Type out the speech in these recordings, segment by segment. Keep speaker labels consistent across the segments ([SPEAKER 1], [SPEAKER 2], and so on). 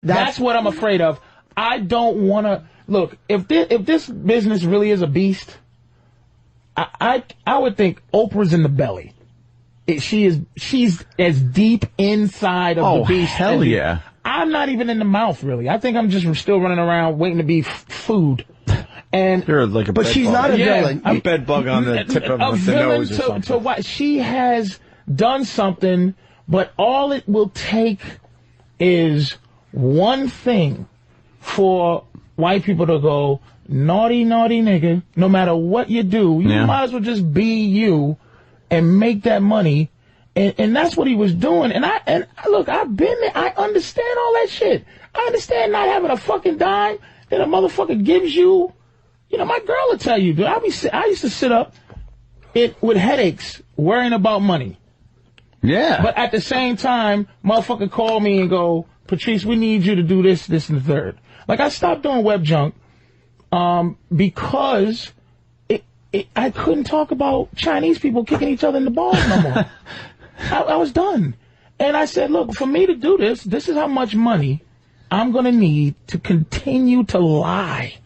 [SPEAKER 1] That's what I'm afraid of. I don't want to look. If this business really is a beast, I would think Oprah's in the belly. She's as deep inside of the beast.
[SPEAKER 2] Hell yeah.
[SPEAKER 1] I'm not even in the mouth, really. I think I'm just still running around waiting to be food. And
[SPEAKER 2] you're like a
[SPEAKER 3] but she's
[SPEAKER 2] bug.
[SPEAKER 3] not a villain.
[SPEAKER 2] A bed bug on the tip of the nose or something.
[SPEAKER 1] To what she has done something, but all it will take is one thing for white people to go, naughty, naughty nigga, no matter what you do, you might as well just be you and make that money. And that's what he was doing. And look, I've been there. I understand all that shit. I understand not having a fucking dime that a motherfucker gives you. You know, my girl will tell you, dude, I used to sit up with headaches worrying about money.
[SPEAKER 2] Yeah.
[SPEAKER 1] But at the same time, motherfucker call me and go, Patrice, we need you to do this, this, and the third. Like, I stopped doing web junk because I couldn't talk about Chinese people kicking each other in the balls no more. I was done. And I said, look, for me to do this is how much money I'm going to need to continue to lie.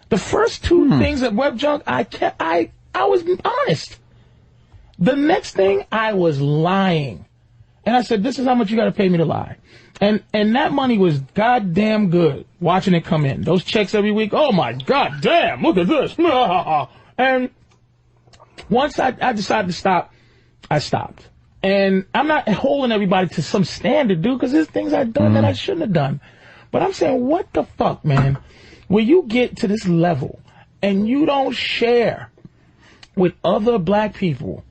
[SPEAKER 1] The first two things at web junk, I was honest. The next thing, I was lying. And I said, this is how much you got to pay me to lie. And that money was goddamn good, watching it come in. Those checks every week, oh my god damn, look at this. And once I decided to stop, I stopped. And I'm not holding everybody to some standard, dude, because there's things I've done that I shouldn't have done. But I'm saying, what the fuck, man? When you get to this level and you don't share with other black people,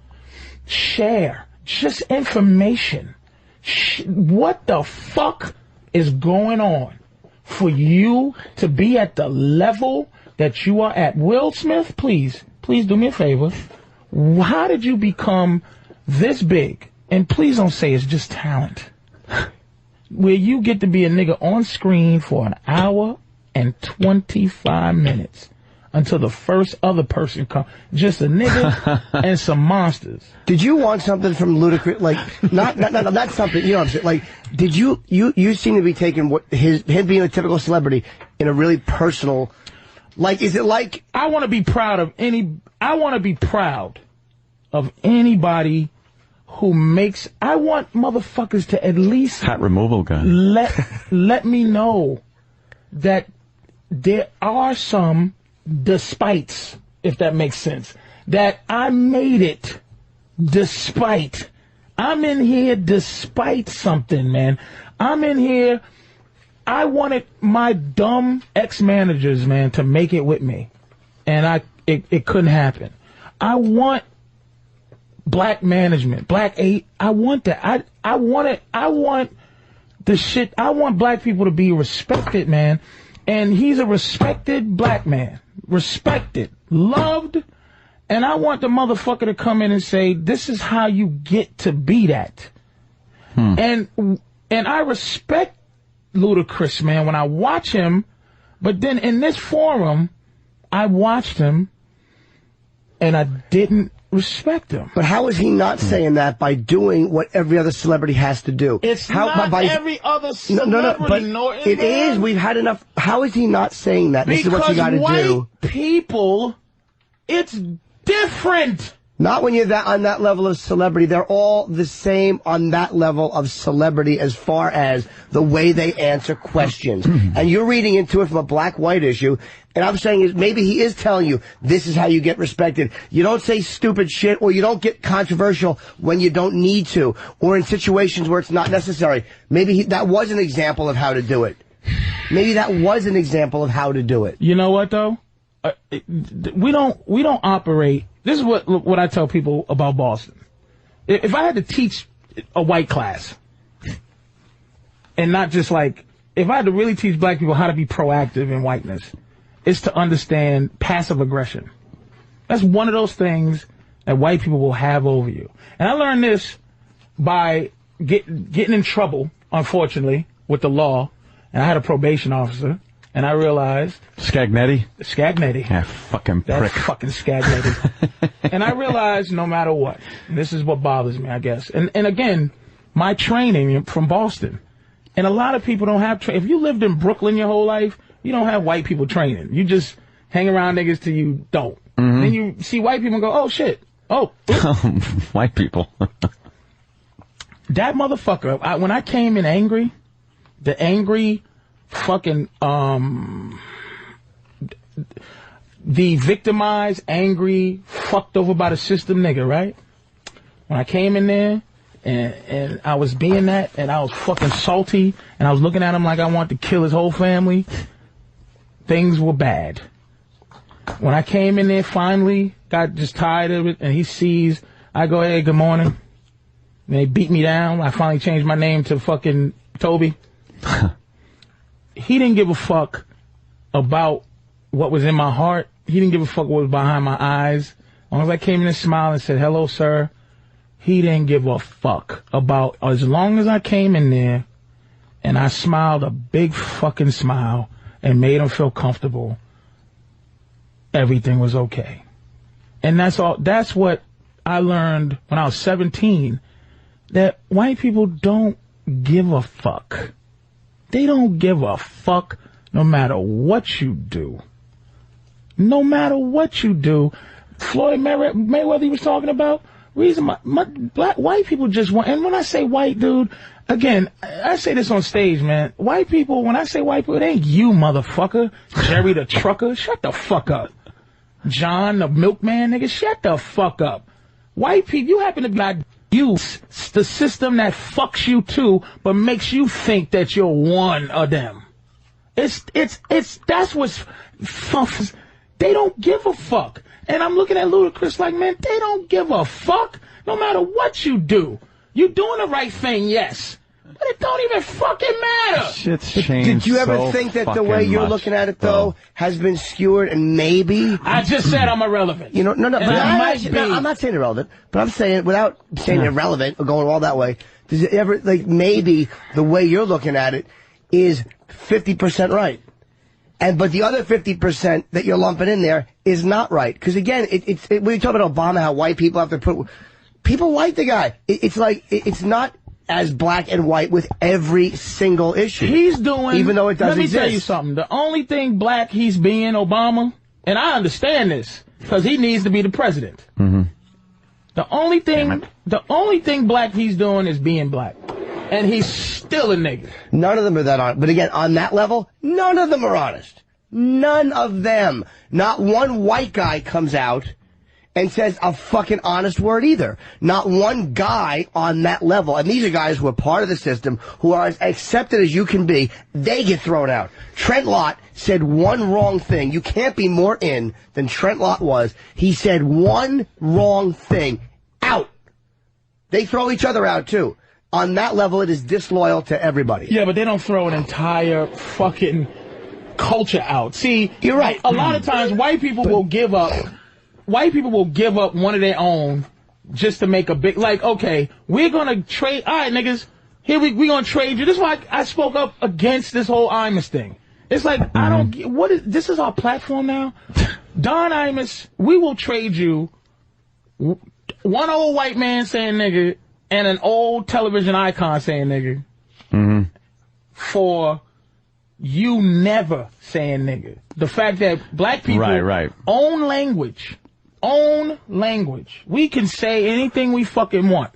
[SPEAKER 1] share just information. What the fuck is going on for you to be at the level that you are at? Will Smith, please do me a favor. How did you become this big? And please don't say it's just talent. Where you get to be a nigga on screen for an hour and 25 minutes until the first other person comes. Just a nigga and some monsters.
[SPEAKER 3] Did you want something from Ludacris? Like, not something, you know what I'm saying? Like, did you seem to be taking him being a typical celebrity in a really personal, like, is it like?
[SPEAKER 1] I want to be proud of anybody who makes, I want motherfuckers to at least
[SPEAKER 2] hat removal gun.
[SPEAKER 1] Let me know that there are some despites, if that makes sense, that I made it despite. I'm in here despite something, man. I'm in here. I wanted my dumb ex-managers, man, to make it with me. And it couldn't happen. I want black management, black eight. I want that. I want the shit. I want black people to be respected, man. And he's a respected black man. Respected. Loved. And I want the motherfucker to come in and say, this is how you get to be that. And I respect Ludacris, man, when I watch him. But then in this forum, I watched him and I didn't respect him.
[SPEAKER 3] But how is he not saying that by doing what every other celebrity has to do?
[SPEAKER 1] It's not every other celebrity.
[SPEAKER 3] No, but it is. We've had enough. How is he not saying that? This is what you got to do.
[SPEAKER 1] Because white people, it's different.
[SPEAKER 3] Not when you're on that level of celebrity. They're all the same on that level of celebrity as far as the way they answer questions. And you're reading into it from a black-white issue. And I'm saying is maybe he is telling you this is how you get respected. You don't say stupid shit, or you don't get controversial when you don't need to, or in situations where it's not necessary. Maybe that was an example of how to do it. Maybe that was an example of how to do it.
[SPEAKER 1] You know what, though? We don't operate. This is what I tell people about Boston. If I had to teach a white class, and not just like, if I had to really teach black people how to be proactive in whiteness, it's to understand passive aggression. That's one of those things that white people will have over you. And I learned this by getting in trouble, unfortunately, with the law. And I had a probation officer. And I realized...
[SPEAKER 2] Scagnetti?
[SPEAKER 1] Yeah,
[SPEAKER 2] fucking prick.
[SPEAKER 1] That fucking Scagnetti. And I realized no matter what, and this is what bothers me, I guess. And again, my training from Boston, And a lot of people don't have if you lived in Brooklyn your whole life, you don't have white people training. You just hang around niggas till you don't. Then you see white people and go, oh shit. Oh.
[SPEAKER 2] White people.
[SPEAKER 1] That motherfucker, when I came in angry, the angry fucking, the victimized, angry, fucked over by the system nigga, right? When I came in there, and I was being that, and I was fucking salty, and I was looking at him like I wanted to kill his whole family, things were bad. When I came in there, finally, got just tired of it, and he sees, I go, hey, good morning. And they beat me down. I finally changed my name to fucking Toby. He didn't give a fuck about what was in my heart. He didn't give a fuck what was behind my eyes. As long as I came in and smiled and said, hello, sir. He didn't give a fuck about, as long as I came in there and I smiled a big fucking smile and made him feel comfortable, everything was okay. And that's all. That's what I learned when I was 17, that white people don't give a fuck. They don't give a fuck no matter what you do. No matter what you do. Floyd Mayweather he was talking about, reason white people just want, and when I say white, dude, again, I say this on stage, man. White people, when I say white people, it ain't you, motherfucker. Jerry the trucker, shut the fuck up. John the milkman, nigga, shut the fuck up. White people, you happen to be like you, the system that fucks you too, but makes you think that you're one of them. That's what's, they don't give a fuck. And I'm looking at Ludacris like, man, they don't give a fuck no matter what you do. You doing the right thing, yes. But it don't even fucking matter.
[SPEAKER 2] Shit's changed.
[SPEAKER 3] Did you ever think that the way you're looking at it, though, has been skewered and maybe...
[SPEAKER 1] I just said I'm irrelevant.
[SPEAKER 3] You know, no, but I'm not saying irrelevant, but I'm saying, without saying irrelevant or going all that way, does it ever, like, maybe the way you're looking at it is 50% right? But the other 50% that you're lumping in there is not right. Because again, when you talk about Obama, how white people have to put, people like the guy. It's like, it's not as black and white with every single issue.
[SPEAKER 1] He's doing,
[SPEAKER 3] even though it doesn't exist.
[SPEAKER 1] Let me tell you something. The only thing black he's being, Obama, and I understand this, because he needs to be the president. The only thing black he's doing is being black. And he's still a nigga.
[SPEAKER 3] None of them are that honest. But again, on that level, none of them are honest. None of them. Not one white guy comes out and says a fucking honest word either. Not one guy on that level. And these are guys who are part of the system, who are as accepted as you can be. They get thrown out. Trent Lott said one wrong thing. You can't be more in than Trent Lott was. He said one wrong thing. Out. They throw each other out, too. On that level, it is disloyal to everybody.
[SPEAKER 1] Yeah, but they don't throw an entire fucking culture out. See,
[SPEAKER 3] you're right.
[SPEAKER 1] A lot of times, white people will give up one of their own just to make a big, like, okay, we're gonna trade, all right, niggas, here we gonna trade you. This is why I spoke up against this whole Imus thing. It's like, I don't, this is our platform now? Don Imus, we will trade you one old white man saying nigga, and an old television icon saying nigga, for you never saying nigga. The fact that black people own language. We can say anything we fucking want.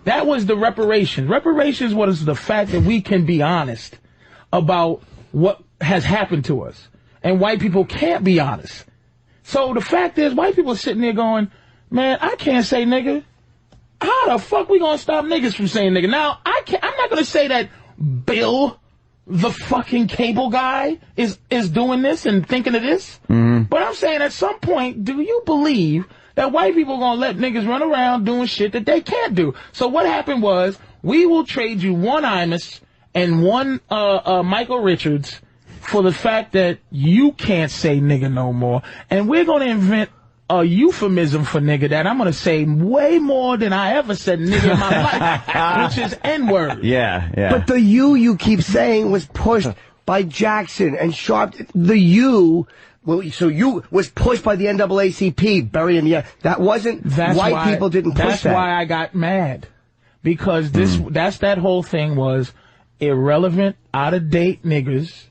[SPEAKER 1] That was the reparations. Reparations was the fact that we can be honest about what has happened to us. And white people can't be honest. So the fact is, white people are sitting there going, man, I can't say nigga. How the fuck we gonna stop niggas from saying nigga? Now, I'm not gonna say that Bill, the fucking cable guy, is doing this and thinking of this. But I'm saying at some point, do you believe that white people are gonna let niggas run around doing shit that they can't do? So what happened was, we will trade you one Imus and one Michael Richards for the fact that you can't say nigga no more. And we're gonna invent a euphemism for nigga that I'm going to say way more than I ever said nigga in my life, which is N-word.
[SPEAKER 2] Yeah.
[SPEAKER 3] But the you keep saying was pushed by Jackson and Sharp. The you was pushed by the NAACP, burying the, that wasn't, white people didn't push that.
[SPEAKER 1] That's why I got mad. Because that's that whole thing was, irrelevant, out-of-date niggas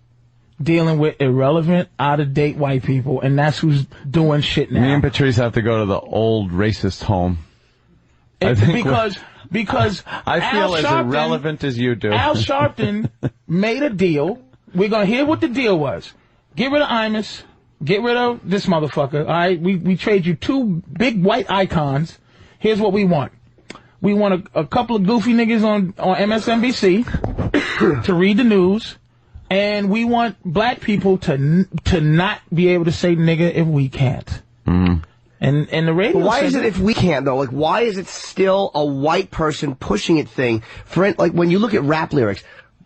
[SPEAKER 1] dealing with irrelevant, out-of-date white people, and that's who's doing shit now.
[SPEAKER 2] Me and Patrice have to go to the old racist home.
[SPEAKER 1] Because
[SPEAKER 2] I feel as irrelevant as you do.
[SPEAKER 1] Al Sharpton made a deal. We're going to hear what the deal was. Get rid of Imus. Get rid of this motherfucker. All right, we trade you 2 big white icons. Here's what we want. We want a couple of goofy niggas on MSNBC to read the news. And we want black people to not be able to say nigga if we can't.
[SPEAKER 2] Mm.
[SPEAKER 1] And the radio.
[SPEAKER 3] But why is it if we can't though? Like, why is it still a white person pushing it thing? Like when you look at rap lyrics,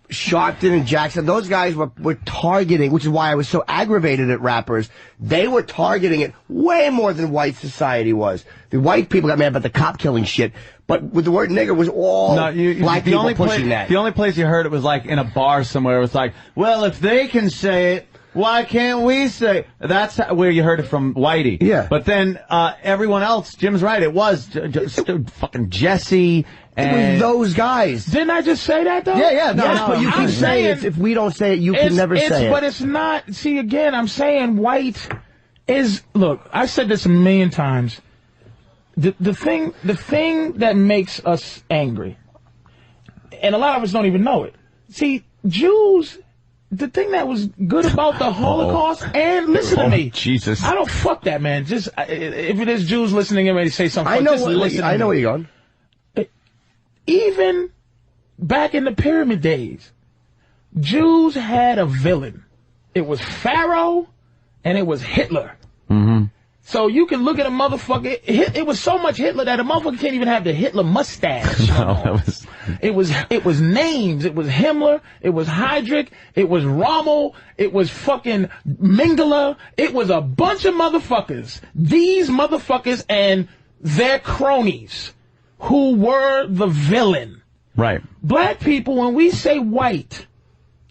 [SPEAKER 3] Sharpton and Jackson, those guys were targeting, which is why I was so aggravated at rappers. They were targeting it way more than white society was. The white people got mad about the cop killing shit, but with the word nigger was all black people pushing that.
[SPEAKER 2] The only place you heard it was like in a bar somewhere. It was like, well, if they can say it, why can't we say? That's where you heard it from Whitey.
[SPEAKER 3] Yeah.
[SPEAKER 2] But then everyone else, Jim's right. It was fucking Jesse.
[SPEAKER 3] It was those guys.
[SPEAKER 1] Didn't I just say that, though?
[SPEAKER 3] Yeah. No, but you keep saying it. If we don't say it, you can never say it.
[SPEAKER 1] But it's not. See, again, I'm saying white is. Look, I said this a million times. The thing that makes us angry, and a lot of us don't even know it. See, Jews. The thing that was good about the Holocaust, and listen to me.
[SPEAKER 2] Jesus.
[SPEAKER 1] I don't fuck that, man. Just if it is Jews listening and ready to say something,
[SPEAKER 3] I know where you're going.
[SPEAKER 1] Even back in the pyramid days, Jews had a villain. It was Pharaoh and it was Hitler.
[SPEAKER 2] Mm-hmm.
[SPEAKER 1] So you can look at a motherfucker. It was so much Hitler that a motherfucker can't even have the Hitler mustache.
[SPEAKER 2] No,
[SPEAKER 1] it was names. It was Himmler. It was Heydrich. It was Rommel. It was fucking Mengele. It was a bunch of motherfuckers. These motherfuckers and their cronies who were the villain.
[SPEAKER 2] Right.
[SPEAKER 1] Black people, when we say white,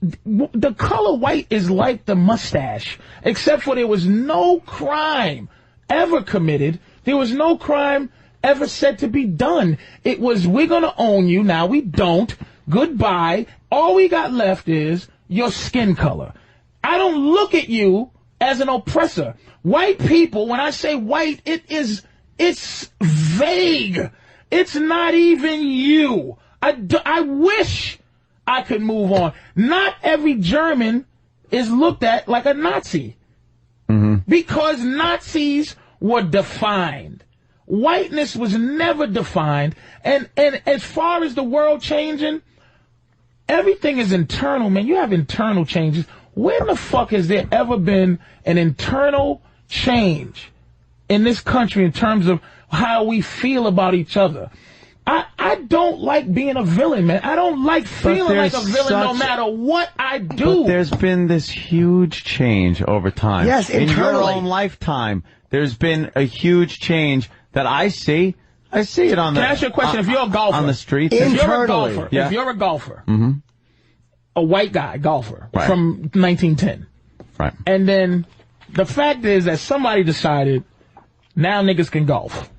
[SPEAKER 1] the color white is like the mustache, except for there was no crime ever committed. There was no crime ever said to be done. It was, we're going to own you. Now we don't. Goodbye. All we got left is your skin color. I don't look at you as an oppressor. White people, when I say white, it's vague. It's not even you. I wish I could move on. Not every German is looked at like a Nazi. Mm-hmm. Because Nazis were defined. Whiteness was never defined. And as far as the world changing, everything is internal, man. You have internal changes. When the fuck has there ever been an internal change in this country in terms of how we feel about each other? I don't like being a villain, man. I don't like feeling like a villain no matter what I do. But
[SPEAKER 2] there's been this huge change over time.
[SPEAKER 3] Yes, internally.
[SPEAKER 2] In your own lifetime, there's been a huge change that I see. I see it on the...
[SPEAKER 1] Can I ask you a question? If you're a golfer...
[SPEAKER 2] On the streets.
[SPEAKER 1] If you're a golfer,
[SPEAKER 2] yeah.
[SPEAKER 1] If you're a golfer,
[SPEAKER 2] mm-hmm.
[SPEAKER 1] a white guy golfer
[SPEAKER 2] right.
[SPEAKER 1] from 1910,
[SPEAKER 2] right.
[SPEAKER 1] And then the fact is that somebody decided now niggas can golf.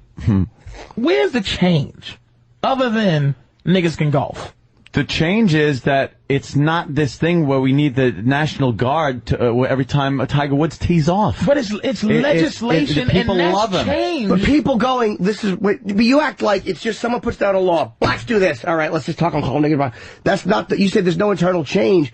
[SPEAKER 1] Where's the change? Other than niggas can golf.
[SPEAKER 2] The change is that it's not this thing where we need the National Guard to, every time Tiger Woods tees off.
[SPEAKER 1] But it's legislation
[SPEAKER 2] people
[SPEAKER 1] and
[SPEAKER 2] love
[SPEAKER 1] that's change.
[SPEAKER 3] But people going, but you act like it's just someone puts down a law. Blacks do this. All right, let's just talk on whole nigga. That's not you said there's no internal change.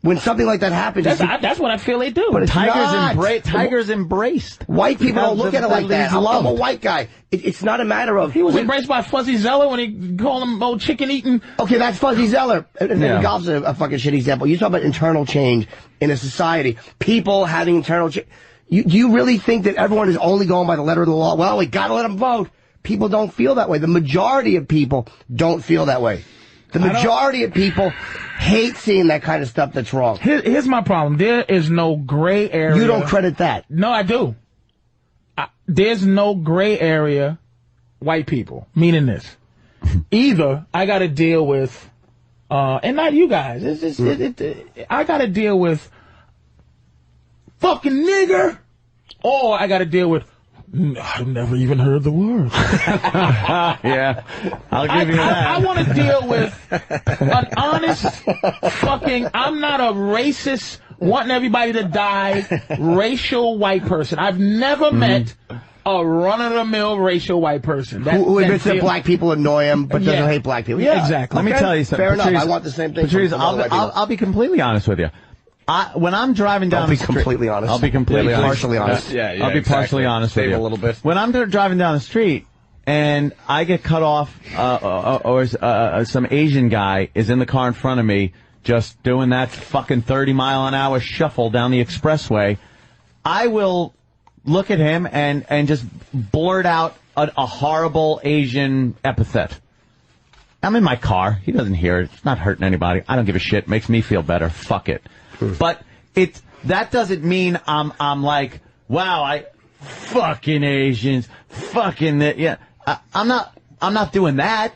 [SPEAKER 3] When something like that happens,
[SPEAKER 1] that's what I feel they do.
[SPEAKER 3] But
[SPEAKER 2] Tiger's embraced.
[SPEAKER 3] White people don't look at it like that. I'm a white guy. It's not a matter of...
[SPEAKER 1] He was embraced by Fuzzy Zeller when he called him old chicken eating.
[SPEAKER 3] Okay, that's Fuzzy Zeller. And golf's a fucking shit example. You talk about internal change in a society. People having internal change. Do you really think that everyone is only going by the letter of the law? Well, we gotta let them vote. People don't feel that way. The majority of people don't feel that way. The majority of people hate seeing that kind of stuff that's wrong.
[SPEAKER 1] Here's my problem. There is no gray area.
[SPEAKER 3] You don't credit that.
[SPEAKER 1] No, I do. There's no gray area white people, meaning this. Either I got to deal with, and not you guys, I got to deal with fucking nigger, or I got to deal with I've never even heard the word.
[SPEAKER 2] Yeah, I'll give you that.
[SPEAKER 1] I want to deal with an honest fucking, I'm not a racist, wanting everybody to die, racial white person. I've never met a run-of-the-mill racial white person.
[SPEAKER 3] Who admits that black people annoy him, but doesn't hate black people.
[SPEAKER 1] Yeah, exactly.
[SPEAKER 2] Let me tell you something.
[SPEAKER 3] Fair
[SPEAKER 2] Patrice,
[SPEAKER 3] enough. I want the same thing.
[SPEAKER 2] Patrice, I'll be completely honest with you. When I'm driving down the street,
[SPEAKER 3] completely honest.
[SPEAKER 2] I'll be completely honest.
[SPEAKER 3] Partially honest.
[SPEAKER 2] I'll be partially honest with you.
[SPEAKER 4] A little bit.
[SPEAKER 2] When I'm driving down the street and I get cut off, or some Asian guy is in the car in front of me, just doing that fucking 30-mile-an-hour shuffle down the expressway, I will look at him and just blurt out a horrible Asian epithet. I'm in my car. He doesn't hear it. It's not hurting anybody. I don't give a shit. It makes me feel better. Fuck it. But that doesn't mean I'm like, wow, I fucking Asians, fucking that. Yeah, I'm not doing that.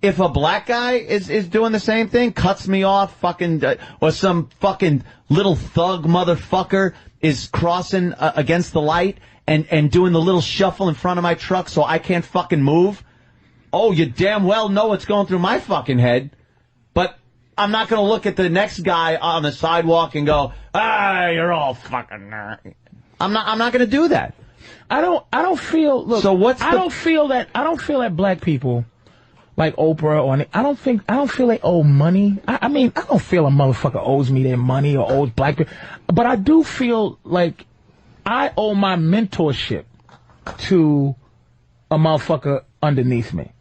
[SPEAKER 2] If a black guy is doing the same thing, cuts me off, fucking, or some fucking little thug motherfucker is crossing against the light and doing the little shuffle in front of my truck so I can't fucking move. Oh, you damn well know what's going through my fucking head. But I'm not going to look at the next guy on the sidewalk and go, you're all fucking. I'm not going to do that.
[SPEAKER 1] I don't feel. Look,
[SPEAKER 2] so
[SPEAKER 1] I don't feel that black people, like Oprah, or I don't feel they owe money. I mean, I don't feel a motherfucker owes me their money or owes black people, but I do feel like I owe my mentorship to a motherfucker underneath me.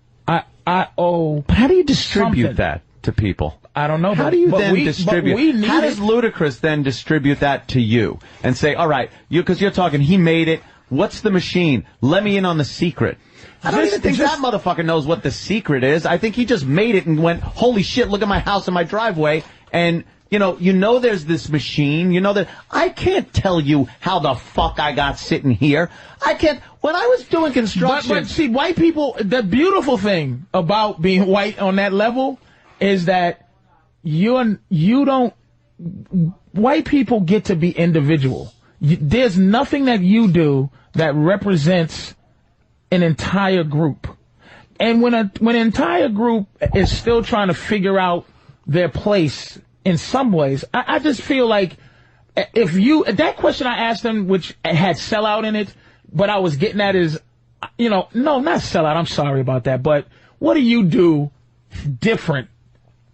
[SPEAKER 1] I owe.
[SPEAKER 2] But how do you distribute
[SPEAKER 1] something.
[SPEAKER 2] that to people?
[SPEAKER 1] I don't know.
[SPEAKER 2] How do you then distribute? How does
[SPEAKER 1] it.
[SPEAKER 2] Ludacris then distribute that to you and say, all right, because you're talking, he made it. What's the machine? Let me in on the secret. I don't even think that motherfucker knows what the secret is. I think he just made it and went, holy shit, look at my house and my driveway. And, you know there's this machine. You know that I can't tell you how the fuck I got sitting here. I can't. When I was doing construction.
[SPEAKER 1] But see, white people, the beautiful thing about being white on that level is that white people get to be individual. There's nothing that you do that represents an entire group. And when an entire group is still trying to figure out their place in some ways, I just feel like that question I asked them, which had sellout in it, but I was getting at is, no, not sellout. I'm sorry about that. But what do you do different?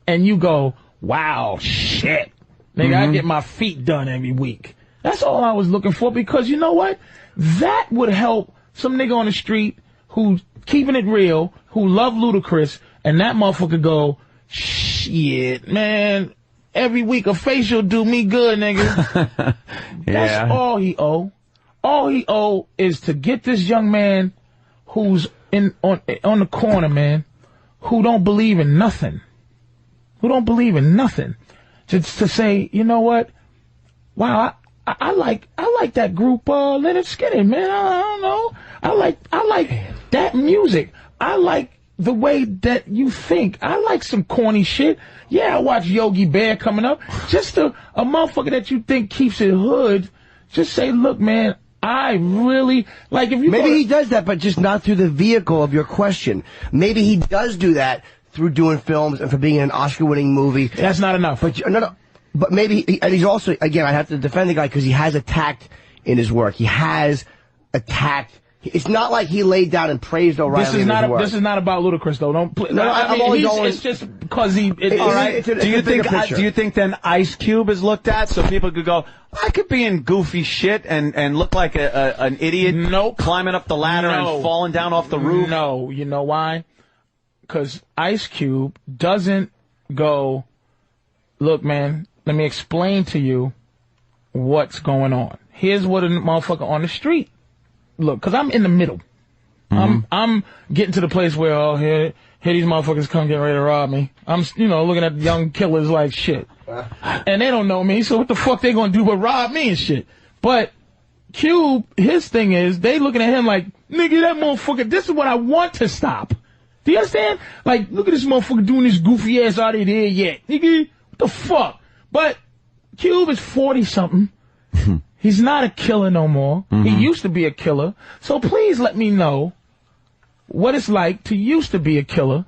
[SPEAKER 1] And you go, wow, shit. Nigga, I get my feet done every week. That's all I was looking for, because you know what? That would help some nigga on the street who's keeping it real, who love Ludacris, and that motherfucker go, shit, man, every week a facial do me good, nigga.
[SPEAKER 2] Yeah.
[SPEAKER 1] That's all he owe. All he owe is to get this young man who's on the corner, man, who don't believe in nothing. Just to say, you know what? Wow, I like that group, Leonard Skinner, man. I don't know. I like that music. I like the way that you think. I like some corny shit. Yeah, I watch Yogi Bear coming up. Just a motherfucker that you think keeps it hood. Just say, look, man, I really like. If you
[SPEAKER 3] maybe he does that, but just not through the vehicle of your question. Maybe he does do that through doing films and for being in an Oscar-winning movie.
[SPEAKER 1] That's not enough.
[SPEAKER 3] But no. But maybe, and he's also, again, I have to defend the guy because he has attacked in his work. He has attacked. It's not like he laid down and praised O'Reilly. This
[SPEAKER 1] is not about Ludacris, though. Don't. It's just because he.
[SPEAKER 2] All right. Do you think then Ice Cube is looked at so people could go, I could be in goofy shit and look like an idiot?
[SPEAKER 1] Nope.
[SPEAKER 2] Climbing up the ladder and falling down off the roof.
[SPEAKER 1] No, you know why? Because Ice Cube doesn't go, look, man, let me explain to you what's going on. Here's what a motherfucker on the street. Look, because I'm in the middle. I'm getting to the place where, here these motherfuckers come getting ready to rob me. I'm, looking at young killers like shit. And they don't know me, so what the fuck they gonna do but rob me and shit? But Cube, his thing is, they looking at him like, nigga, that motherfucker, this is what I want to stop. Do you understand? Like, look at this motherfucker doing this goofy ass out of there yet. Nigga, what the fuck? But Cube is 40-something, He's not a killer no more. He used to be a killer. So please let me know what it's like to used to be a killer.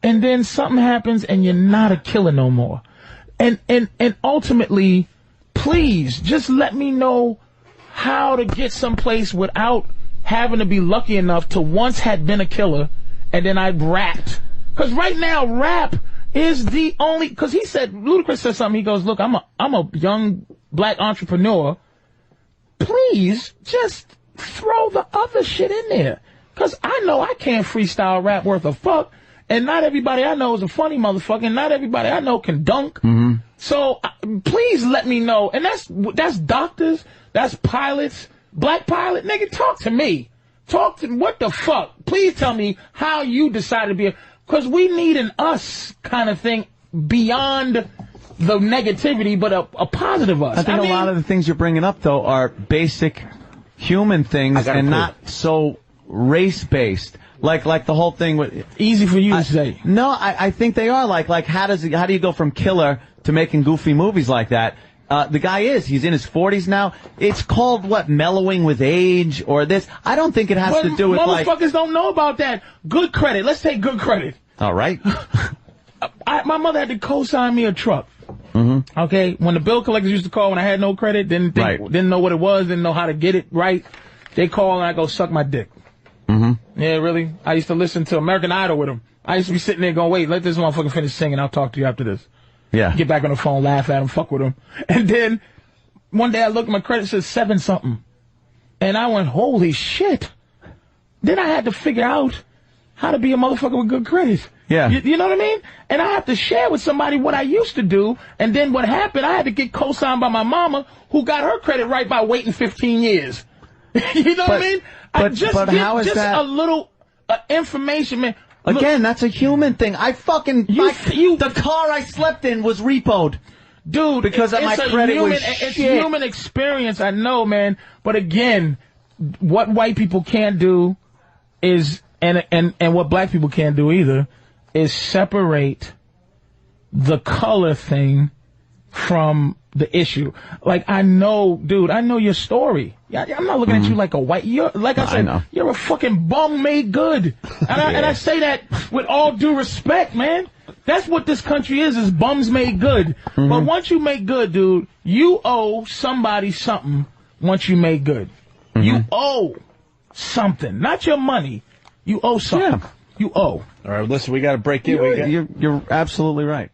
[SPEAKER 1] And then something happens and you're not a killer no more. And ultimately, please just let me know how to get someplace without having to be lucky enough to once had been a killer and then I rapped. Because right now, rap is the only, because he said, Ludacris said something, he goes, look, I'm a young black entrepreneur. Please just throw the other shit in there. Because I know I can't freestyle rap worth a fuck. And not everybody I know is a funny motherfucker. And not everybody I know can dunk. So please let me know. And that's doctors. That's pilots. Black pilot. Nigga, talk to me. Talk to me. What the fuck? Please tell me how you decided to be a... Because we need an us kind of thing beyond the negativity, but a positive us.
[SPEAKER 2] I think a lot of the things you're bringing up, though, are basic human things and not so race-based. Like the whole thing with...
[SPEAKER 1] Easy for you to say.
[SPEAKER 2] No, I think they are. Like how do you go from killer to making goofy movies like that? The guy he's in his 40s now. It's called, what, mellowing with age or this. I don't think it has to do with,
[SPEAKER 1] motherfuckers don't know about that. Good credit. Let's take good credit.
[SPEAKER 2] All right.
[SPEAKER 1] My mother had to co-sign me a truck. Okay? When the bill collectors used to call when I had no credit, didn't know what it was, didn't know how to get it right, they call and I go, suck my dick. Yeah, really? I used to listen to American Idol with him. I used to be sitting there going, wait, let this motherfucker finish singing. I'll talk to you after this.
[SPEAKER 2] Yeah.
[SPEAKER 1] Get back on the phone, laugh at him, fuck with him. And then one day I looked at my credit, said 7-something. And I went, holy shit. Then I had to figure out how to be a motherfucker with good credit.
[SPEAKER 2] Yeah.
[SPEAKER 1] You know what I mean? And I have to share with somebody what I used to do. And then what happened, I had to get co-signed by my mama, who got her credit right by waiting 15 years. You know what I mean?
[SPEAKER 2] But how is that?
[SPEAKER 1] A little information, man.
[SPEAKER 2] Again, that's a human thing. I fucking... the car I slept in was repoed.
[SPEAKER 1] Dude,
[SPEAKER 2] because my credit was shit.
[SPEAKER 1] It's human experience, I know, man. But again, what white people can't do is, and what black people can't do either, is separate the color thing from the issue. Like, I know, dude, I know your story. I'm not looking at you like a white. You're, like I said, you're a fucking bum made good. And I say that with all due respect, man. That's what this country is bums made good. But once you make good, dude, you owe somebody something once you make good. You owe something. Not your money. You owe something. You owe.
[SPEAKER 2] All right, listen, we got to break in. You're absolutely right.